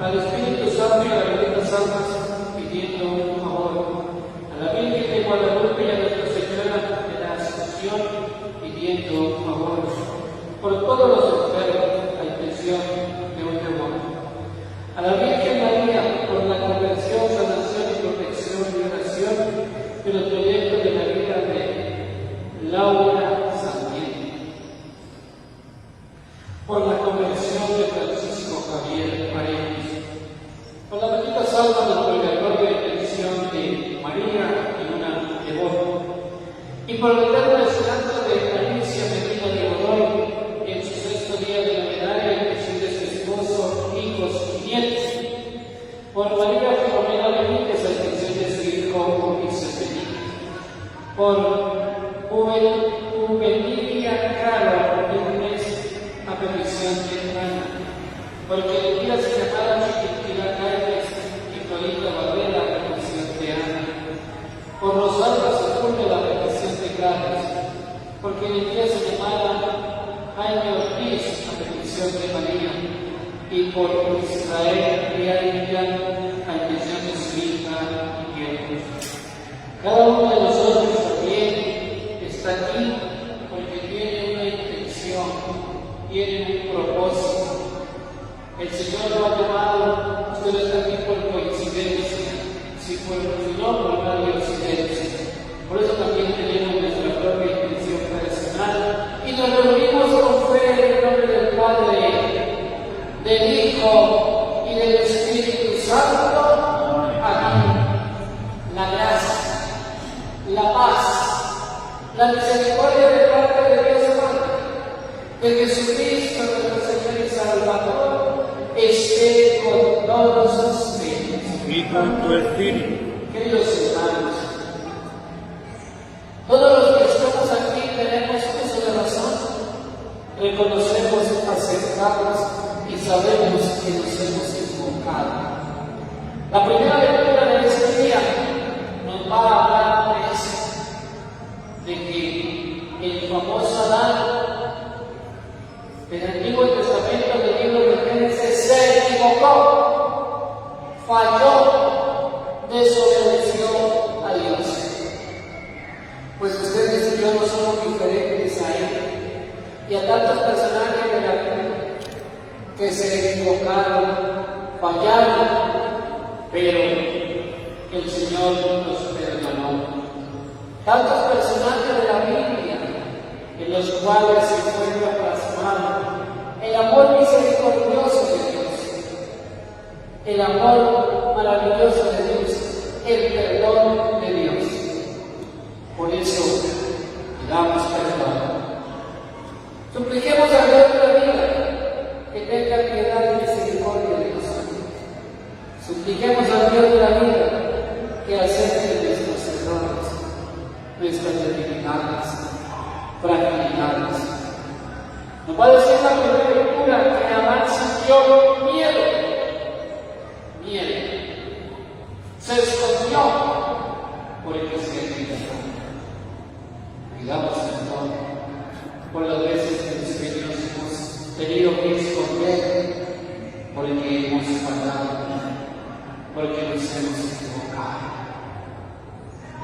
al Espíritu Santo y a las benditas almas, pidiendo un favor, a la Virgen de Guadalupe y a Nuestra Señora de la Asunción, pidiendo un favor, por todos los enfermos, a intención de un demonio, a la Virgen María, por la conversión, sanación y protección y oración de los proyectos de la vida de Laura Santiago, por la conversión de Francisco Javier Paredes, por la bendita salva del purgatorio de bendición de María y una devota, y por el eterno descanso de Alicia Medina de Godoy en su sexto día de novenario y bendición de su esposo, hijos y nietos, por María Filomena Benítez a intención de su hijo Ulises Benítez, por Juvenilia Caro Lunes a petición de Ana, porque el día se llamaba Chiquitila Calles y Florita Barrera a petición de Ana, por Rosalba Sepúlveda a petición de Carlos, porque el día se llamaba Jaime Ortiz a petición de María, y por Israel Rial a petición de su hija y hijos. Cada uno de nosotros también está aquí porque tiene una intención, tiene un propósito. El Señor lo ha llamado, usted no está aquí por coincidencia, si no por una coincidencia. Por eso también tenemos nuestra propia intención personal y nos reunimos con fe en el nombre del Padre, del Hijo y del Espíritu Santo. Amén. La gracia, la paz, la misericordia de parte de Dios Padre, de Jesucristo nuestro Señor y Salvador, esté con todos ustedes. Y con tu espíritu. Queridos hermanos, todos los que estamos aquí tenemos uso de razón, reconocemos, aceptamos y sabemos que nos hemos equivocado. La primera lectura de este día nos va a hablar de eso, de que el famoso Adán del Antiguo Testamento del libro de Génesis se equivocó, falló, desobedeció a Dios. Pues ustedes y yo no somos diferentes a Él y a tantos personajes de la Biblia que se equivocaron, fallaron, pero el Señor nos perdonó. Tantos personajes de la Biblia en los cuales se encuentra plasmado el amor misericordioso de Dios, el amor maravilloso de Dios, el perdón de Dios. Por eso damos perdón. Supliquemos a Dios de la vida que tenga piedad y misericordia de nosotros. Supliquemos a Dios de la vida que acepte nuestros errores, nuestras debilidades, fragilidades. Nos va a decir la primera lectura que Adán sintió miedo. Se escondió por el que se equivocó. Pidamos perdón por las veces que nos hemos tenido que esconder porque hemos fallado, porque nos hemos equivocado.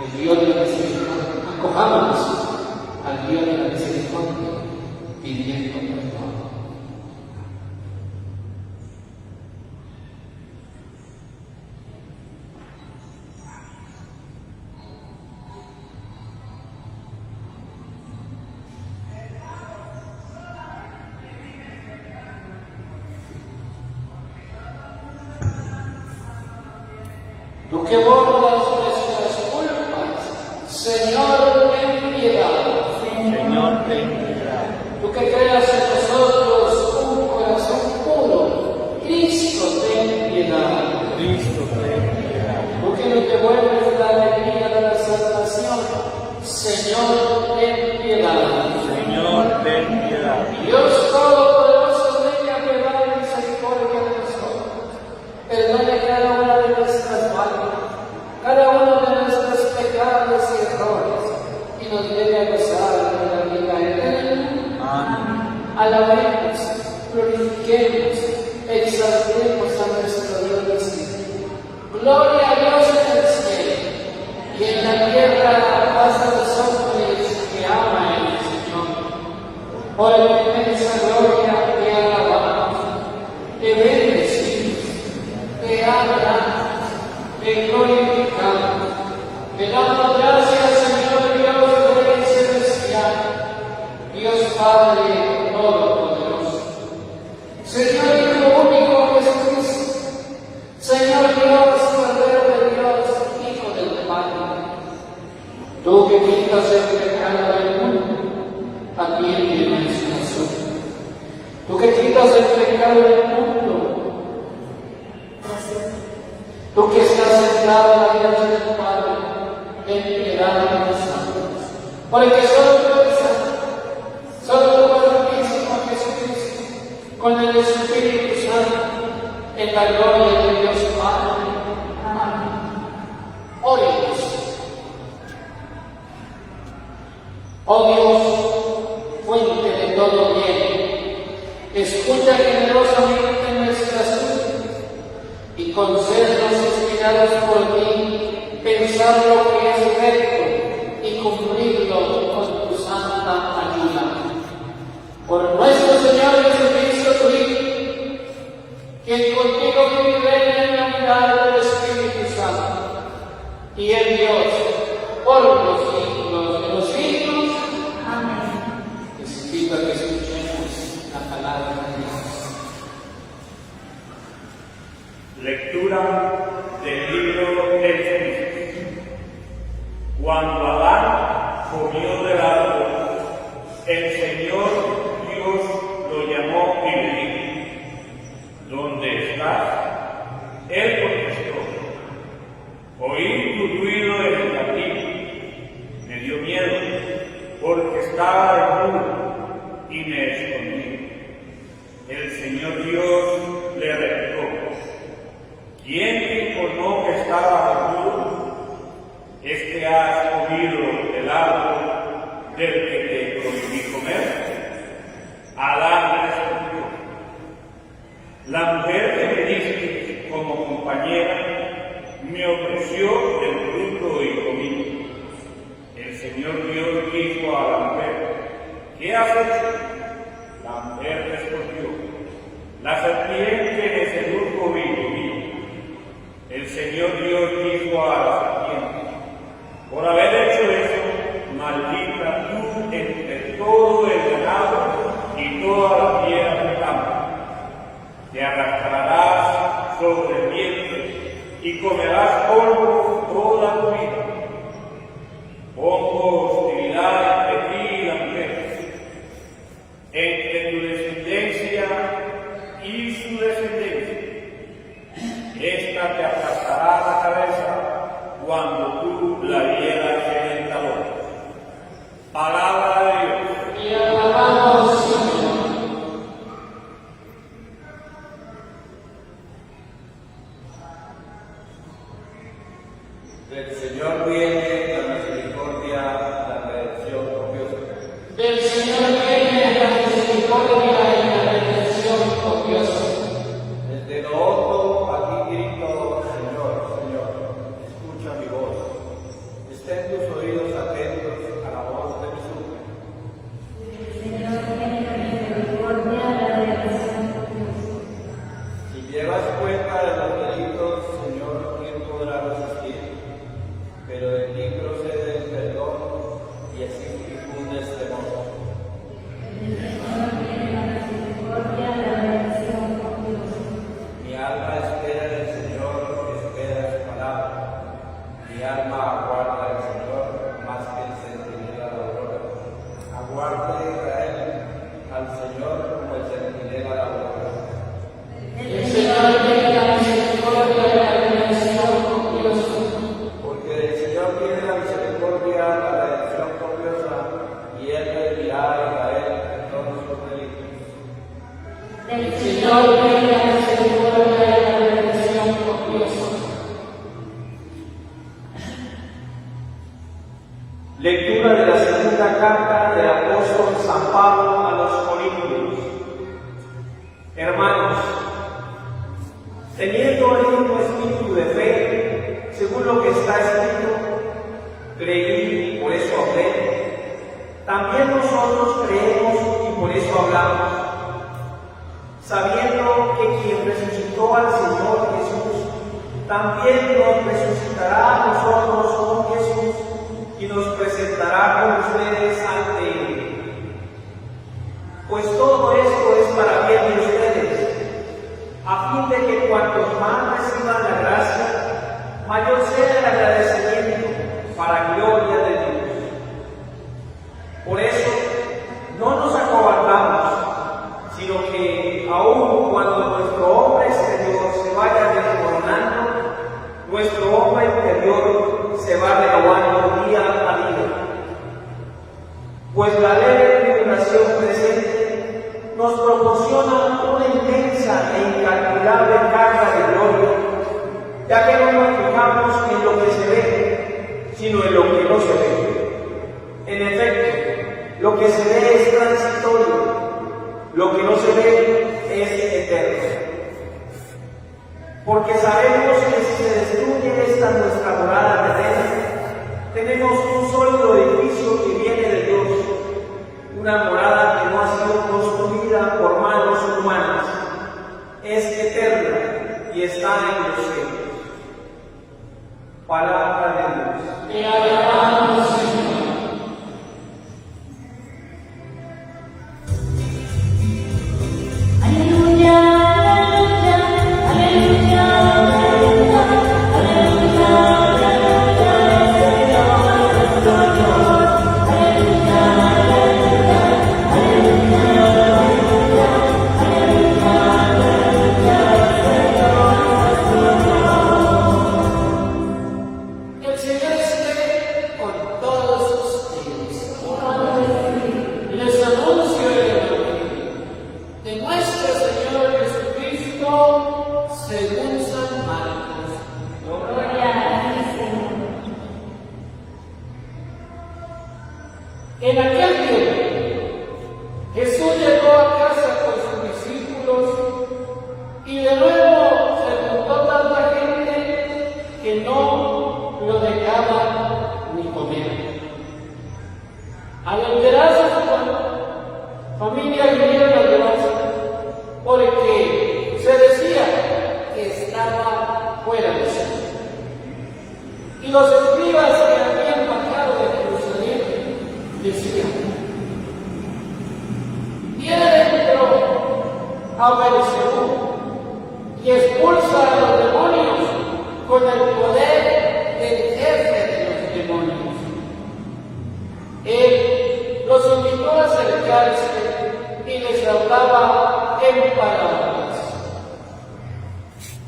El Dios de la misericordia, acojámonos al Dios de la misericordia pidiendo perdón. Tú que borras nuestras culpas, Señor, ten piedad. Señor, ten piedad. Tú que creas en nosotros un corazón puro, Cristo, ten piedad. Cristo, ten piedad. Tú que nos devuelves la alegría de la salvación, Señor, ten piedad. Señor, ten piedad. Dios Todopoderoso, tenga piedad y misericordia de nosotros. Perdone cada una de nuestras faltas, cada uno de nuestros pecados y errores, y nos lleve a gozar de la vida eterna. Amén. Alabemos, glorifiquemos, exaltemos a nuestro nuestra gloria, te alabamos, te bendecimos, te adoramos, te glorificamos, te damos gracias, Señor Dios Rey Celestial, Dios Padre Todopoderoso, Señor Hijo único Jesucristo, Señor Dios, Cordero de Dios, Hijo del Padre, tú que quitas el pecado del mundo, también tienes razón. Tú que quitas el pecado del mundo, tú que estás sentado a la derecha del Padre, ten piedad de nosotros, porque solo tú eres santo, solo tú Santísimo Jesucristo, con el Espíritu Santo, en la gloria de Dios Padre. Amén. Oremos. Oh Dios, fuente de todo bien, escucha generosamente nuestras súplicas y concédenos, inspirados por ti, pensar lo que es recto y cumplirlo con tu santa ayuda. Por nuestro Señor Jesucristo, tu Hijo, quien contigo vive y reina en la unidad del Espíritu Santo, y en Dios, por los siglos de los siglos. Les invito a que escuchemos la palabra de Dios. Lectura del libro del Génesis. Cuando Adán comió del árbol, el Señor Dios lo llamó y le dijo: ¿Dónde estás? Él contestó: oí tu ruido en el jardín. Me dio miedo, porque estaba desnudo y me escondí. El Señor Dios le replicó: ¿quién te informó que estaba desnudo? ¿Es que has comido del árbol del que te prohibí comer? Adán le respondió: la mujer que me diste como compañera me ofreció el fruto y comí. El Señor Dios dijo a la mujer: ¿qué has hecho? La mujer respondió: la serpiente me sedujo y comí. El Señor Dios dijo a la serpiente: por haber hecho eso, maldita tú entre todo el ganado y toda la tierra del campo. Te arrastrarás sobre el vientre y comerás polvo toda tu vida. Pongo hostilidad entre ti y la mujer, entre tu descendencia y su descendencia. Esta te aplastará la cabeza cuando tú la hieras en el talón. Palabra de Dios. Y alabamos, Señor. Del Señor viene la misericordia, la redención copiosa. Del Señor viene la misericordia y la redención copiosa. Desde lo hondo aquí grito: Señor, Señor, escucha mi voz. Estén tus oídos atentos a la voz de mi súplica. Señor, viene la misericordia, la redención copiosa. Si llevas cuenta de los delitos, Señor, ¿quién podrá resistir? Pero de ti procede el perdón y así difundes temor. Del Señor viene la misericordia, la redención copiosa. Mi alma espera del Señor, espera su palabra. Mi alma aguarda al Señor más que el centinela de la aurora. Aguarda Israel al Señor como el centinela de la aurora. El Señor viene la misericordia y la redención copiosa. Porque del Señor viene la misericordia, la redención copiosa, y Él redimirá a Israel de todos sus delitos. Del Señor viene la misericordia y la redención copiosa. Lectura de la segunda carta del apóstol San Pablo a los Corintios. Hermanos, teniendo el mismo espíritu de fe, según lo que está escrito, creí y por eso hablé. También nosotros creemos y por eso hablamos, sabiendo que quien resucitó al Señor Jesús, también nos resucitará a nosotros con Jesús y nos presentará con ustedes ante Él. Pues todo esto es para bien de ustedes, a fin de que cuantos más reciban la gracia, mayor sea el agradecimiento para gloria de Dios. Por eso, no nos acobardamos, sino que aun cuando nuestro hombre exterior se vaya desmoronando, nuestro hombre interior se va renovando día a día. Pues la leve tribulación presente nos proporciona una inmensa e incalculable carga de gloria, ya que no nos fijamos en lo que se ve, sino en lo que no se ve. En efecto, lo que se ve es transitorio, lo que no se ve es eterno. Porque sabemos que si se destruye esta nuestra morada terrena, tenemos un sólido edificio que viene de Dios, una morada que no ha sido construida por manos humanas, es eterna y está en los cielos. Palabra de Dios. Te alabamos, Señor. Aleluya, aleluya, aleluya, aleluya, aleluya, El Señor esté con todos ustedes. Les anuncio el Evangelio de nuestro Señor Jesucristo según San Marcos. gloria a ti, Señor. En aquel tiempo, Jesús llegó a casa con sus discípulos y de nuevo se juntó tanta gente que no lo dejaba ni comer. Al enterarse su familia vinieron a llevarse, porque se decía que estaba fuera de sí. Y los escribas que habían bajado de Jerusalén decían: viene dentro a Beelzebú y expulsa a los demonios con el poder del jefe de los demonios. Él los invitó a acercarse y les hablaba en parábolas.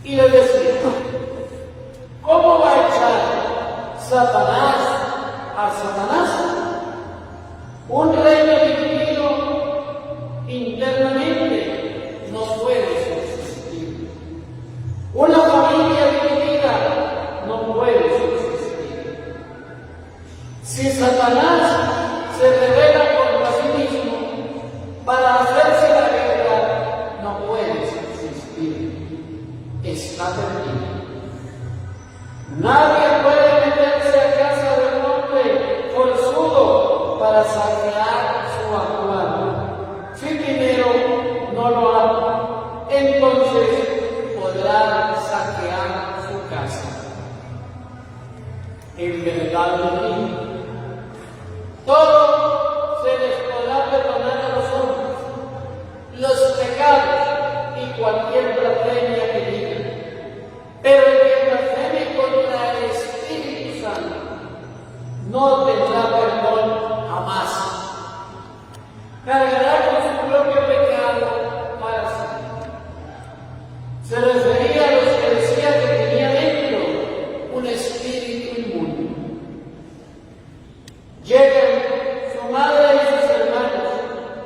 Y les decía: ¿cómo va a echar Satanás a Satanás? Un reino dividido internamente no puede subsistir. Una familia dividida no puede subsistir. Si Satanás se revela contra sí mismo para hacerse la guerra, no puede subsistir. Está perdido. Nadie puede meterse a casa de un hombre forzudo para saquear su ajuar. Si primero no lo ama, entonces podrá saquear su casa. En verdad les digo, todo se les podrá perdonar a los hombres, los pecados y cualquier blasfemia que digan. Pero el que blasfeme contra el Espíritu Santo no tendrá perdón jamás. Cargará con su propio pecado para siempre. Se refería a los que decían que tenía dentro un espíritu inmundo. Llegan su madre y sus hermanos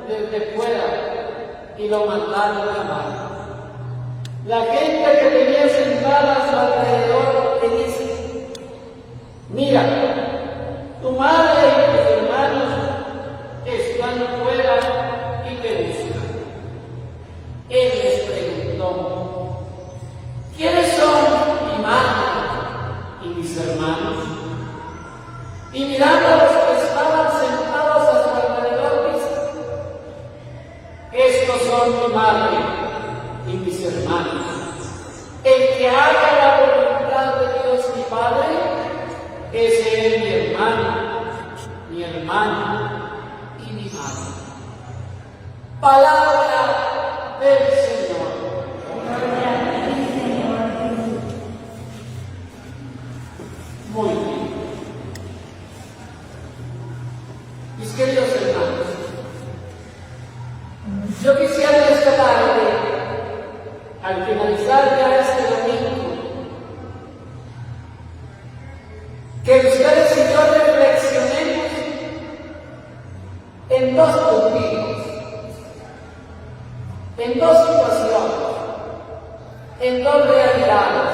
desde fuera y lo mandaron a llamar. La gente que tenía sentada a su alrededor le dice: mira, tu madre y tus hermanos están fuera y te buscan. Él les preguntó: ¿quiénes son mi madre y mis hermanos? Y mirando a los que estaban sentados a su alrededor, dice: son mi madre y mis hermanos. El que haga la voluntad de Dios mi Padre, ese es mi hermano, mi hermana y mi madre. Palabra del Señor. Muy bien. Mis queridos hermanos, yo quisiera esta tarde, al finalizar ya este domingo, que ustedes y yo reflexionemos en dos puntos, en dos situaciones, en dos realidades,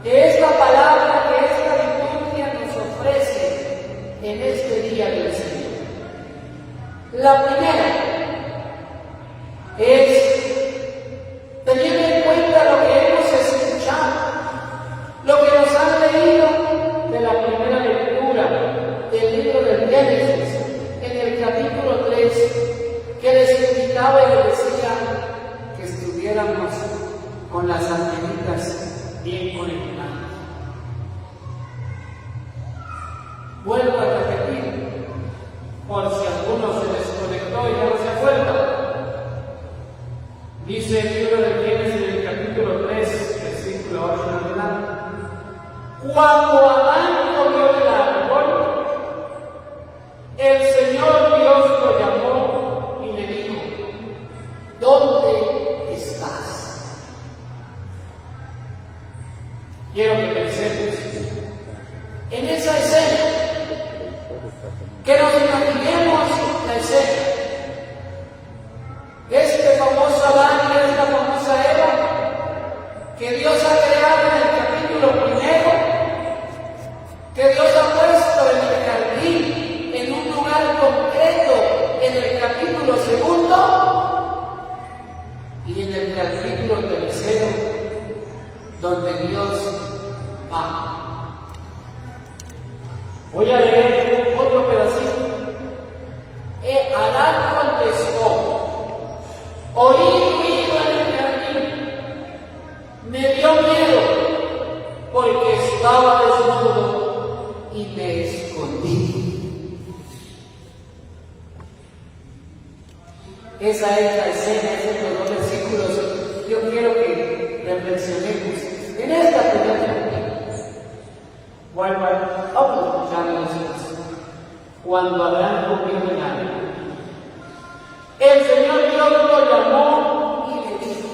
que esta palabra, que esta liturgia nos ofrece en este día del Señor. La primera es, teniendo en cuenta lo que hemos escuchado, lo que nos han leído de la primera lectura del libro del Génesis, en el capítulo 3, que les invitaba y les decía que estuviéramos con las antenitas bien conectadas. Vuelvo a repetir, por si alguno se desconectó y ya no se acuerda. Dice el libro del Génesis en el capítulo 3, versículo 8 en adelante. Cuando Adán comió del árbol, el Señor Dios lo llamó y le dijo: ¿dónde estás? Quiero que pensemos en esa escena, que nos imaginemos la escena. Este famoso Adán y esta famosa Eva, que Dios ha creado en el capítulo primero, que Dios ha puesto en el jardín, en un lugar concreto, en el capítulo segundo, y en el capítulo tercero, donde Dios va. Voy a leer otro pedacito. Adán contestó: oí ruido en el jardín, me dio miedo porque estaba desnudo y me escondí. Esa es la escena, esos dos versículos. Yo quiero que reflexionemos en esta primera lectura. Bueno, vamos a escuchar las cosas. Cuando Adán comió del árbol, el Señor Dios lo llamó y le dijo: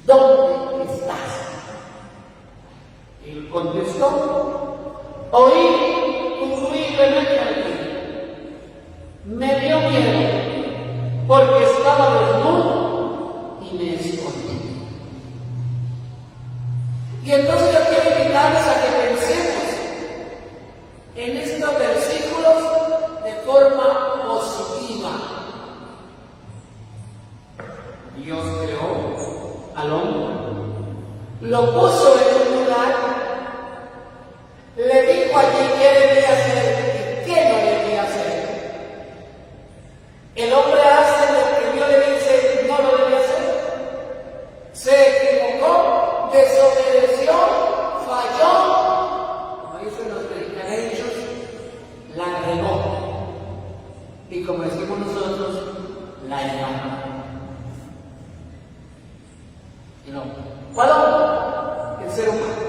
¿dónde estás? Él contestó: oí un ruido en el jardín, me dio miedo porque estaba desnudo y me escondí. Y entonces yo quiero invitarles a que pensemos en estos versículos de forma positiva. Dios creó al hombre, lo puso en un lugar, le dijo allí qué debía hacer y qué no debía hacer. El hombre hace lo que Dios le dice no lo debía hacer. Se equivocó, desobedeció, falló, como dicen los mexicanos, la regó. Y como decimos nosotros, la engañó. Y no, ¿cuál hombre? El ser humano.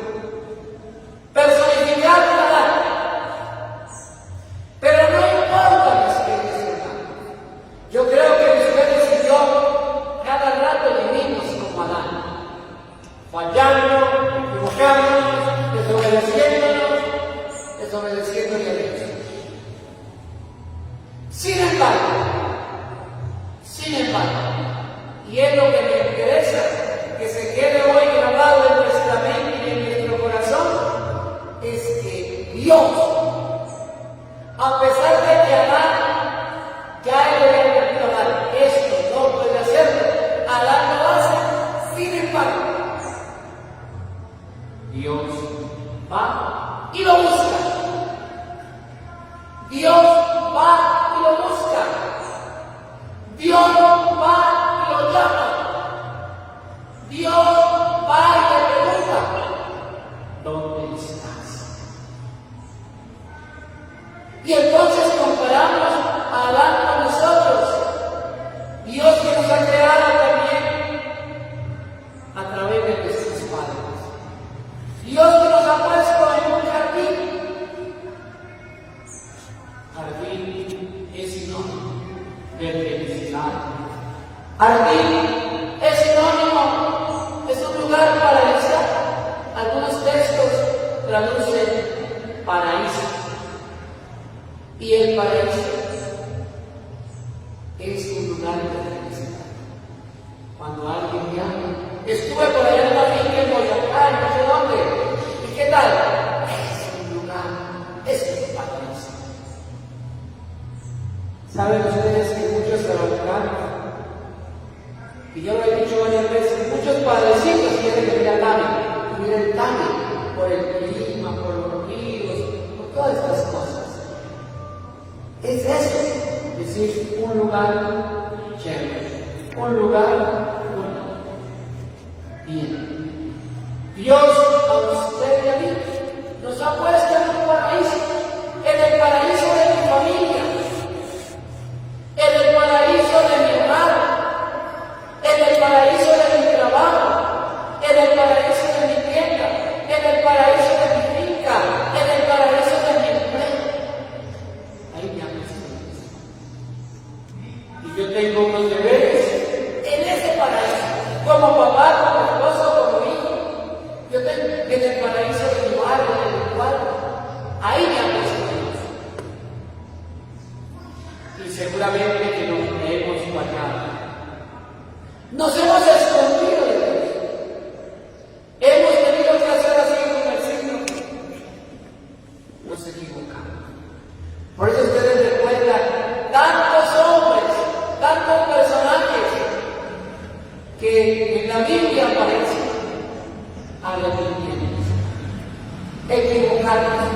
Personificado en Adán. Pero no importa, mis queridos hermanos. Yo creo que ustedes y yo cada rato vivimos como Adán, fallando, equivocándonos, desobedeciéndole a Dios. Sin embargo, y es lo que me interesa que se quede hoy grabado en nuestra mente y en nuestro corazón, es que Dios, a pesar de que Adán ya le había advertido a Adán, esto no puede hacerlo, Adán lo hace. Sin embargo, Dios va y lo busca. Dios va y lo busca. Dios estás? Y entonces comparamos a Adán con nosotros. Dios que nos ha creado también a través de nuestros padres. Dios que nos ha puesto en un jardín. Jardín es sinónimo de felicidad. Jardín es sinónimo, es un lugar para estar. Algunos textos traducen paraíso. Y el paraíso es un lugar de felicidad. Cuando alguien llama, estuve por allá en la finca en Boyacá, no sé dónde, ¿y qué tal? Es un lugar, es un paraíso. ¿Saben ustedes que muchos araucanos, y yo lo he dicho varias veces, muchos padrecitos quieren venir al Tame, vivir el Tame, por el clima, por los ríos, por todas estas cosas? Es eso, es decir, un lugar chévere, un lugar bonito. Bien, Dios a usted y a mí nos ha puesto en un paraíso, en el paraíso de mi familia, en el paraíso de mi hogar, en el paraíso de mi trabajo, en el paraíso de mi tienda, en el paraíso de mi finca, en el paraíso de mi empleo. Ahí me han puesto. Y yo tengo unos deberes en ese paraíso, como papá, como esposo, como hijo. Yo tengo en el paraíso de mi barrio, de mi cuarto. Ahí me han puesto Dios. Y seguramente que nos hemos fallado. Nos hemos escondido de Dios. Hemos tenido que hacer así con el signo. Nos equivocamos. Por eso ustedes recuerdan tantos hombres, tantos personajes que en la Biblia aparecen arrepintiéndose, equivocados.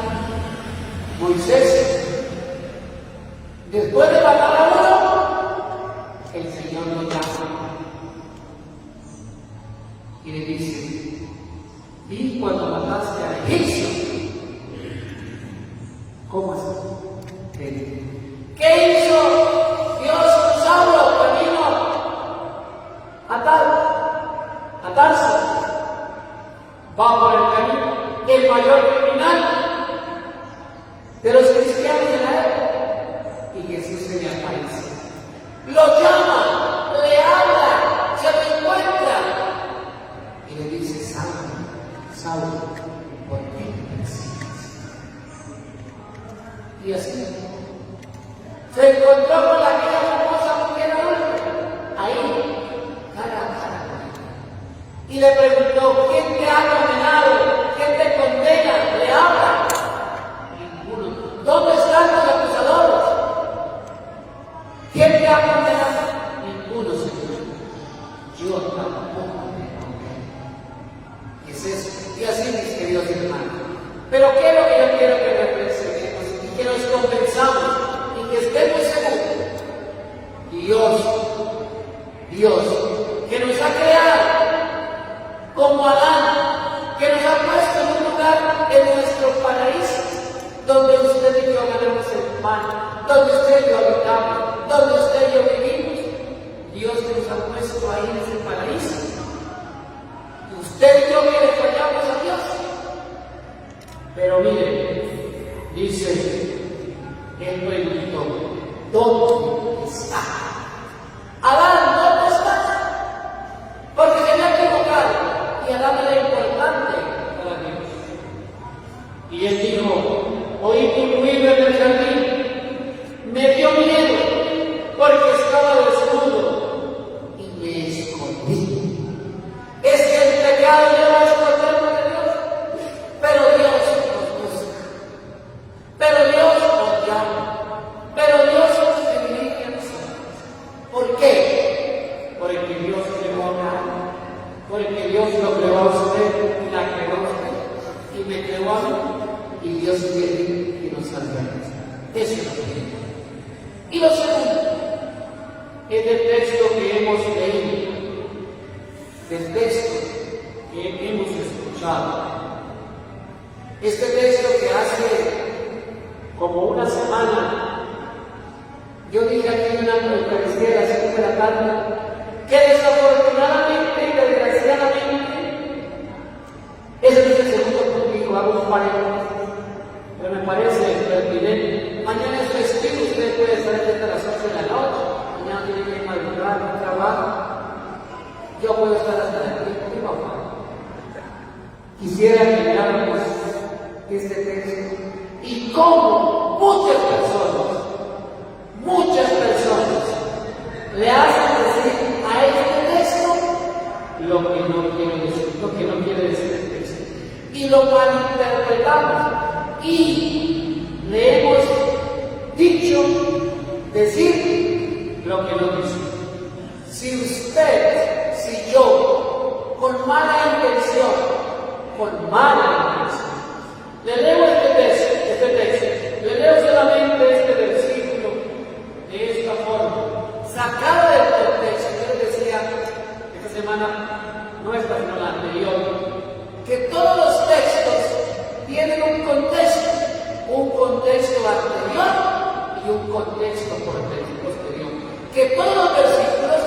Moisés, después de matar a uno, el Señor lo llama y le dice: vi cuando mataste al egipcio. ¿Cómo así? ¿Qué hizo Dios con Saulo camino a Tarso? Va por el camino, el mayor criminal de los cristianos de la época, y Jesús se le aparece, lo llama, le habla, se lo encuentra y le dice: Saulo, ¿por qué me persigues? Y así se encontró con aquella famosa mujer adulta, ahí, cara a cara, y le preguntó: ¿quién te ha condenado? ¿Quién te condena? Le habla. Ninguno. ¿Dónde están los acusadores? ¿Quién te ha condenado? Ninguno, Señor. Yo tampoco me condeno. Es eso. Y así, mis queridos hermanos. Pero ¿qué es lo que yo quiero que reflexionemos y que nos convenzamos y que estemos seguros? Dios, que nos ha creado como Adán, que nos ha puesto en un lugar en nuestro paraíso, donde usted y yo ganamos el pan, donde usted y yo habitamos, donde usted y yo vivimos. Dios que nos ha puesto ahí en ese paraíso. Usted y yo que le fallamos a Dios. Pero miren, dice, él preguntó: ¿dónde está? Adán, ¿dónde estás? Porque se me ha equivocado. Y Adán era importante para Dios. Y él dijo: oí tu ruido en el jardín, me dio miedo porque estaba desnudo y me escondí. Es que el pecado lleva a escondernos de Dios, pero Dios nos busca, pero Dios nos llama, pero Dios se dirige a nosotros. ¿Por qué? Porque Dios creó a Adán, porque Dios lo creó a usted y la creó a usted y me creó a mí, y Dios quiere que nos salvemos. Eso es lo que quiere. Y lo segundo, es el texto que hemos leído, del texto que hemos escuchado. Este texto que hace como una semana yo dije aquí en una Eucaristía de las 5 de la tarde que desafortunadamente y desgraciadamente ese no es el segundo punto que hago un paréntesis, pero me parece pertinente. Mañana es festivo, usted puede estar hasta las 8 de la noche, mañana tiene que madrugar, un trabajo, yo puedo estar hasta las 10, ¿qué va a pasar? Quisiera que miráramos este texto y cómo muchas personas le hacen decir a este texto lo que no quiere decir el texto, y lo malinterpretamos y le hemos dicho decir lo que no dice. Si usted, si yo, con mala intención, le leo este texto, le leo solamente este versículo de esta forma, sacado del contexto. Yo les decía esta semana, no esta, sino la anterior, que todos los textos tienen un contexto anterior y un contexto posterior, que todos los versículos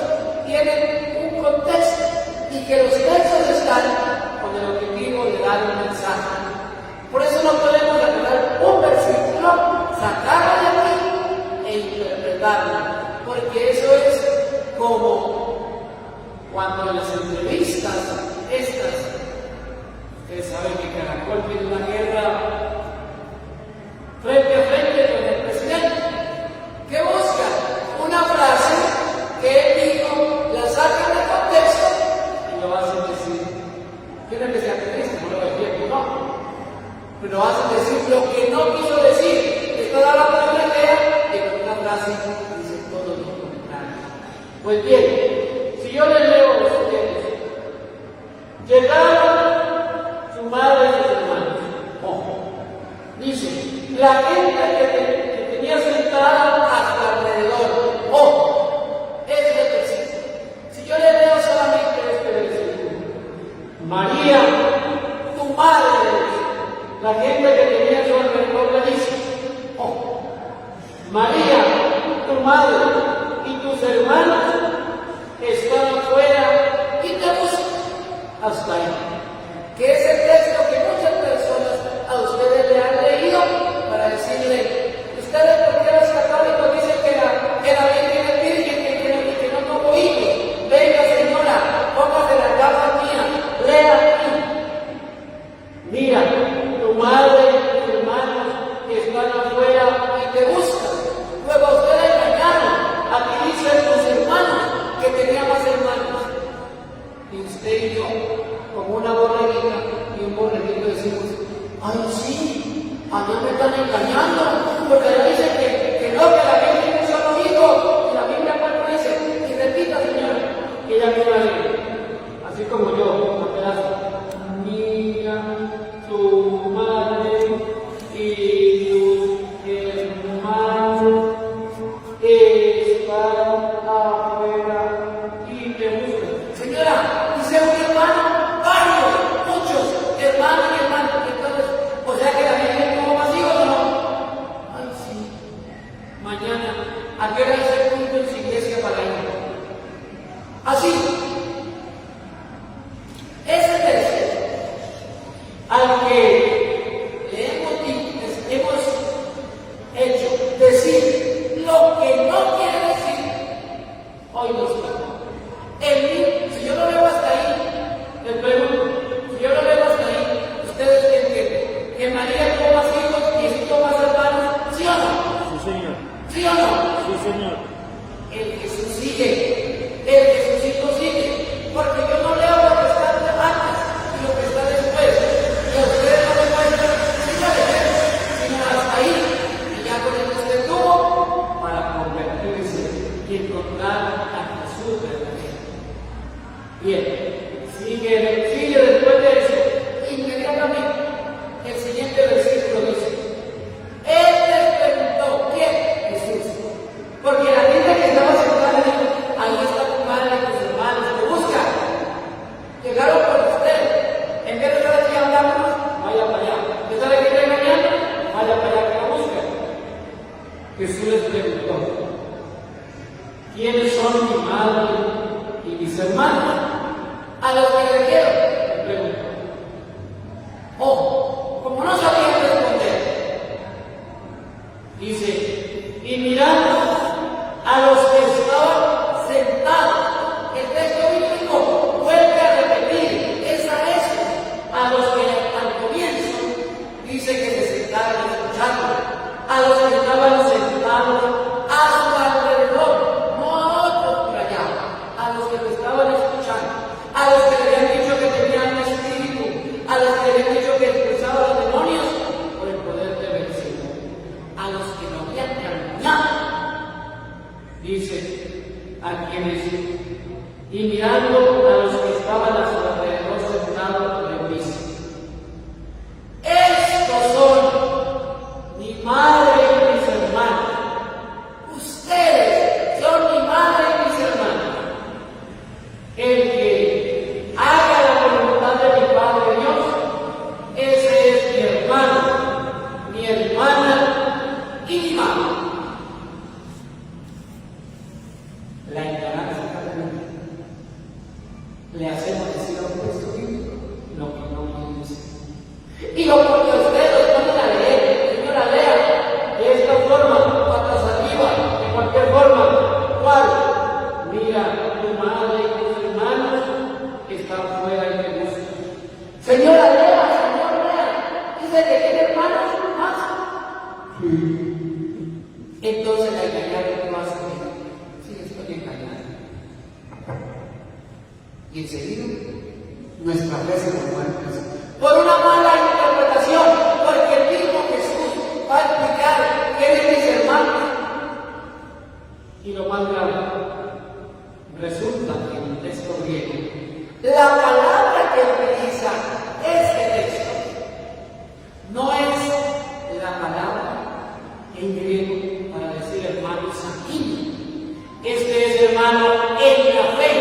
tienen un contexto y que los textos están con el objetivo de dar un mensaje. Por eso no podemos agarrar un versículo, sacarlo de aquí e interpretarlo, porque eso es como cuando en las entrevistas estas, ustedes saben que Caracol tiene una guerra frente a frente con el presidente, que busca una frase que él dijo, la sacan de contexto y lo hacen decir. Quiero que sea triste, no lo entiendo, no. Pero hacen decir lo que no quiso decir. Esto da la idea que con una frase dice todo lo contrario. Pues bien, si yo les leo a ustedes, llegaron su madre y sus hermanos. Ojo, dice, la gente que tenía sentada hasta alrededor. Ojo, ese es el versículo. Si yo les leo solamente este versículo, María, tu madre, la gente que tenía a su alrededor le dice, oh, María, tu madre y tus hermanos están afuera y te buscan. Hasta ahí. Que es el texto que muchas personas a ustedes le han leído para decirle, ustedes por qué los católicos dicen que la Virgen es virgen y que no tuvo hijos. Venga señora, póngase la capa mía, lea aquí. Mira, tu madre y tus hermanos están afuera y te buscan. Luego ustedes engañaron. Aquí dicen tus hermanos que tenía más hermanos. Y usted y yo, como una borreguita y un borreguito, decimos, ay sí, a mí me están engañando, porque ella dice que no, que la Virgen es un solo hijo. Y la Biblia cuando dice, y repita señora, que ella misma lee, así como yo, un pedazo. Mira, tu madre y tus hermanos están afuera y te buscan. Señora, dice un hermano, varios, muchos, hermanos y hermanos. Entonces, o sea que la Virgen tuvo más hijos o no. Ay, sí. Mañana, ¿a qué hora es el culto en su iglesia para ir? Así. Ese texto al que le hemos hecho decir lo que no quiere decir, hoy nos toca. Si yo lo veo hasta ahí, les pregunto, si yo lo veo hasta ahí, ¿ustedes qué entienden? ¿Que María tuvo más hijos y Jesús tuvo más hermanos? ¿Sí o no? Sí, señor. ¿Sí o no? Sí, señor. El Jesús sigue, el Jesucito sigue, porque yo no leo lo que está antes y lo que está después, y a ustedes no me muestran sino hasta ahí, y ya con el que usted tuvo para convertirse y encontrar a Jesús verdadero. Bien, sigue después de eso, inmediatamente, el siguiente versículo dice, Él les preguntó, ¿quién? Jesús, porque la dice que se sentaron escuchando a los que estaban sentados a su alrededor, no a otros por allá, a los que lo estaban escuchando, a los que le habían dicho que tenían espíritu, a los que le habían dicho que expulsaban los demonios por el poder de Beelzebú, a los que no habían caminado, dice a quienes, y mirando a los que estaban a su alrededor sentados, le dice: estos son mi madre y mis hermanos. Ustedes son mi madre y mis hermanos. El que haga la voluntad de mi Padre Dios, ese es mi hermano, mi hermana y mi madre. La ignorancia le hacemos decir a un texto bíblico lo que no dice. Y lo porque ustedes los ponen a leer, señora, lea de esta forma, patas arriba, de cualquier forma. ¿Cuál? Mira, tu madre y tus hermanos están fuera y te buscan. Señora, lea, señor, lea. Dice que tiene hermanos más. Entonces la engañada que vas a hacer. Sí, estoy engañada. Y enseguida nuestra fe se nos muere por una mala interpretación, porque el mismo Jesús va a explicar quién es mis hermanos. Y lo más grave, resulta que en el texto griego, la palabra que utiliza este texto no es la palabra en griego para decir hermano sanguíneo. Este es hermano en la fe,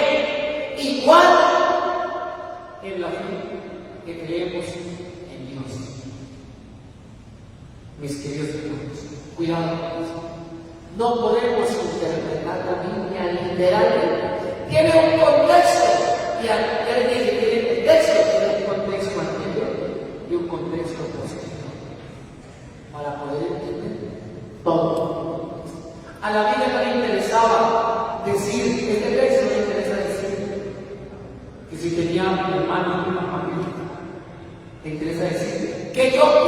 igual en la fe que creemos en Dios. Mis queridos hermanos, cuidado con eso. No podemos interpretar la Biblia literalmente. Tiene un contexto, y al que tiene contexto, tiene un contexto anterior y un contexto posterior, para poder entender todo. A la Biblia no le interesaba decir, este texto le interesa decir que si tenía un hermano y una familia, le interesa decir que yo